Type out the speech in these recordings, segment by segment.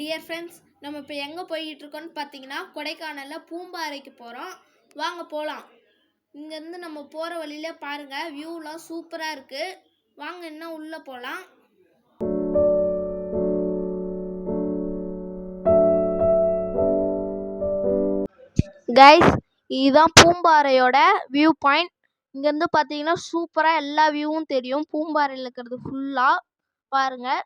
Dear friends, நம்ம இப்போ எங்கே போய்கிட்டு இருக்கோம்னு பார்த்தீங்கன்னா கொடைக்கானலில் பூம்பாறைக்கு போகிறோம். வாங்க போகலாம். இங்கேருந்து நம்ம போகிற வழியிலே பாருங்கள், வியூலாம் சூப்பராக இருக்குது. வாங்க இன்னும் உள்ளே போகலாம். கைஸ், இதுதான் பூம்பாறையோட வியூ பாயிண்ட். இங்கேருந்து பார்த்தீங்கன்னா சூப்பராக எல்லா வியூவும் தெரியும். பூம்பாறையில் இருக்கிறது ஃபுல்லாக பாருங்கள்.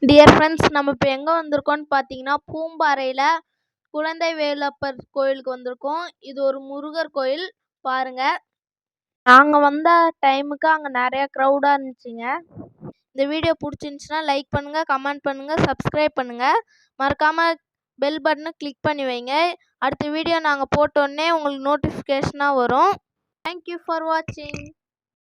டியர் ஃப்ரெண்ட்ஸ், நம்ம இப்போ எங்கே வந்திருக்கோம்னு பார்த்தீங்கன்னா பூம்பாறையில் குழந்தை வேலப்பர் கோயிலுக்கு வந்திருக்கோம். இது ஒரு முருகர் கோயில் பாருங்கள். நாங்கள் வந்த டைமுக்கு அங்கே நிறையா க்ரௌடாக இருந்துச்சுங்க. இந்த வீடியோ பிடிச்சிருந்துச்சுன்னா லைக் பண்ணுங்கள், கமெண்ட் பண்ணுங்கள், சப்ஸ்கிரைப் பண்ணுங்கள். மறக்காமல் பெல் பட்டனை கிளிக் பண்ணி வைங்க. அடுத்த வீடியோ நாங்கள் போட்டோடனே உங்களுக்கு நோட்டிஃபிகேஷனாக வரும். தேங்க்யூ ஃபார் வாட்சிங்.